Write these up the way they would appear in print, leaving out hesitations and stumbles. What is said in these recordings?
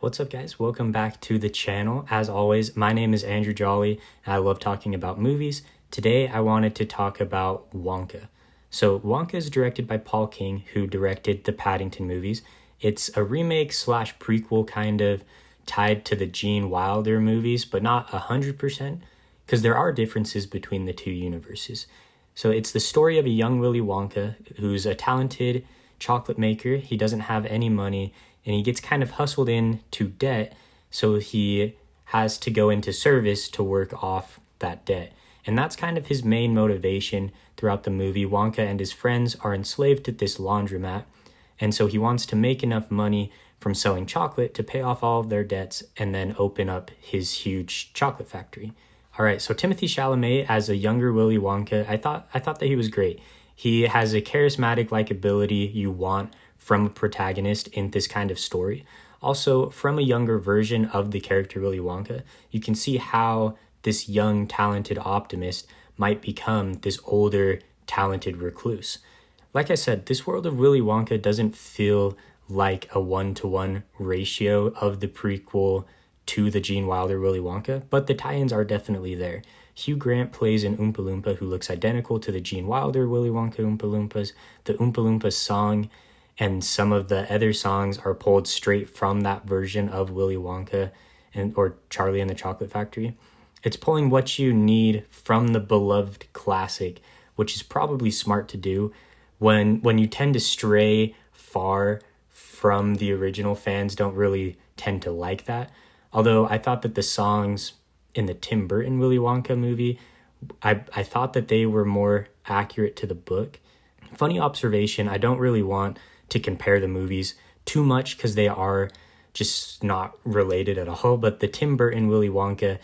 What's up, guys? Welcome back to the channel. As always, my name is Andrew Jolly, and I love talking about movies. Today, I wanted to talk about Wonka. So, Wonka is directed by Paul King, who directed the Paddington movies. It's a remake slash prequel kind of tied to the Gene Wilder movies, but not 100%, because there are differences between the two universes. So, it's the story of a young Willy Wonka who's a talented chocolate maker. He doesn't have any money, and he gets kind of hustled into debt, so he has to go into service to work off that debt. And that's kind of his main motivation throughout the movie. Wonka and his friends are enslaved at this laundromat, and so he wants to make enough money from selling chocolate to pay off all of their debts and then open up his huge chocolate factory. All right, so Timothée Chalamet as a younger Willy Wonka, I thought that he was great. He has a charismatic likability you want from a protagonist in this kind of story. Also, from a younger version of the character Willy Wonka, you can see how this young, talented optimist might become this older, talented recluse. Like I said, this world of Willy Wonka doesn't feel like a one-to-one ratio of the prequel to the Gene Wilder Willy Wonka, but the tie-ins are definitely there. Hugh Grant plays an Oompa Loompa who looks identical to the Gene Wilder Willy Wonka Oompa Loompas. The Oompa Loompa song and some of the other songs are pulled straight from that version of Willy Wonka or Charlie and the Chocolate Factory. It's pulling what you need from the beloved classic, which is probably smart to do when you tend to stray far from the original. Fans don't really tend to like that. Although I thought that the songs in the Tim Burton Willy Wonka movie, I thought that they were more accurate to the book. Funny observation, I don't really want to compare the movies too much because they are just not related at all. But the Tim Burton Willy Wonka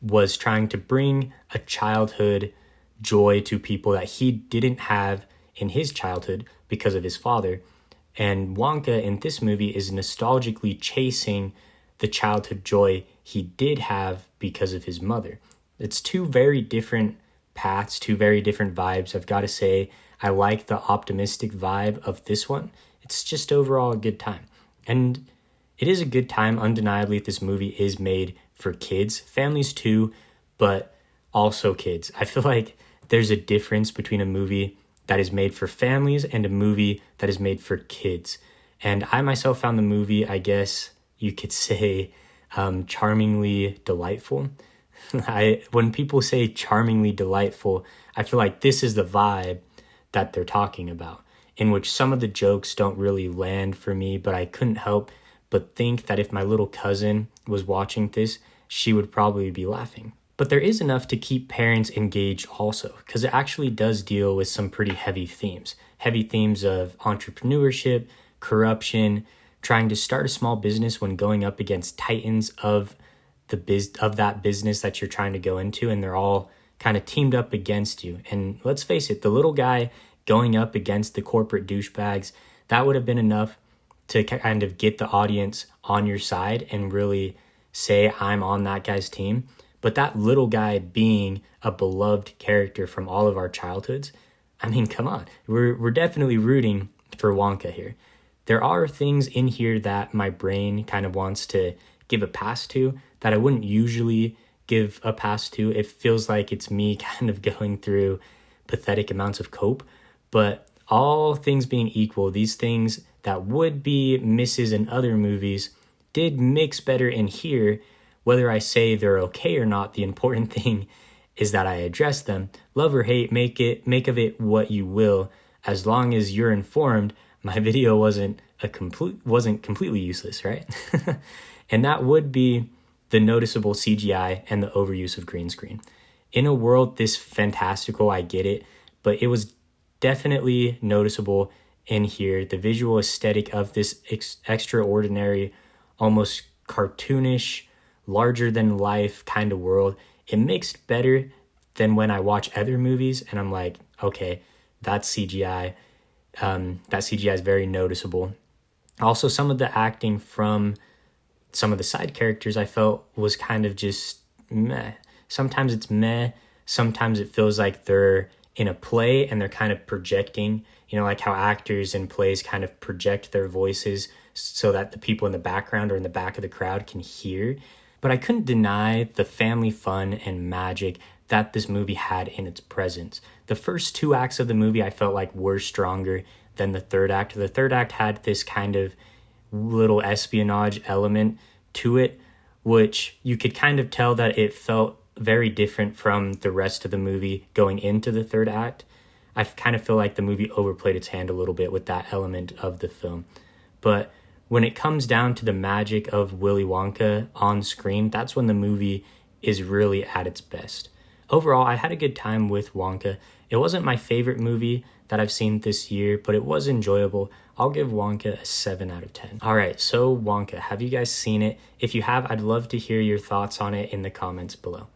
was trying to bring a childhood joy to people that he didn't have in his childhood because of his father. And Wonka in this movie is nostalgically chasing the childhood joy he did have because of his mother. It's two very different paths, two very different vibes. I've got to say, I like the optimistic vibe of this one. It's just overall a good time. And it is a good time, undeniably, if this movie is made for kids, families too, but also kids. I feel like there's a difference between a movie that is made for families and a movie that is made for kids. And I myself found the movie, I guess you could say, charmingly delightful. When people say charmingly delightful, I feel like this is the vibe that they're talking about, in which some of the jokes don't really land for me, but I couldn't help but think that if my little cousin was watching this, she would probably be laughing. But there is enough to keep parents engaged also, because it actually does deal with some pretty heavy themes. Heavy themes of entrepreneurship, corruption, trying to start a small business when going up against titans of that business that you're trying to go into, and they're all kind of teamed up against you. And let's face it, the little guy going up against the corporate douchebags, that would have been enough to kind of get the audience on your side and really say, I'm on that guy's team. But that little guy being a beloved character from all of our childhoods, I mean, come on. We're definitely rooting for Wonka here. There are things in here that my brain kind of wants to give a pass to that I wouldn't usually give a pass to. It feels like it's me kind of going through pathetic amounts of cope. But all things being equal, these things that would be misses in other movies did mix better in here. Whether I say they're okay or not, the important thing is that I address them. Love or hate, make of it what you will. As long as you're informed, my video wasn't completely useless, right? And that would be the noticeable CGI and the overuse of green screen. In a world this fantastical, I get it, but it was definitely noticeable in here. The visual aesthetic of this extraordinary, almost cartoonish, larger than life kind of world, it mixed better than when I watch other movies and I'm like, okay, that's CGI. That CGI is very noticeable. Also, some of the acting from some of the side characters I felt was kind of just meh. Sometimes it's meh. Sometimes it feels like they're in a play and they're kind of projecting, like how actors in plays kind of project their voices. so that the people in the background or in the back of the crowd can hear. But I couldn't deny the family fun and magic that this movie had in its presence. The first two acts of the movie I felt like were stronger than the third act. The third act had this kind of little espionage element to it, which you could kind of tell that it felt very different from the rest of the movie going into the third act. I kind of feel like the movie overplayed its hand a little bit with that element of the film. But when it comes down to the magic of Willy Wonka on screen, that's when the movie is really at its best. Overall, I had a good time with Wonka. It wasn't my favorite movie that I've seen this year, but it was enjoyable. I'll give Wonka a 7 out of 10. All right, so Wonka, have you guys seen it? If you have, I'd love to hear your thoughts on it in the comments below.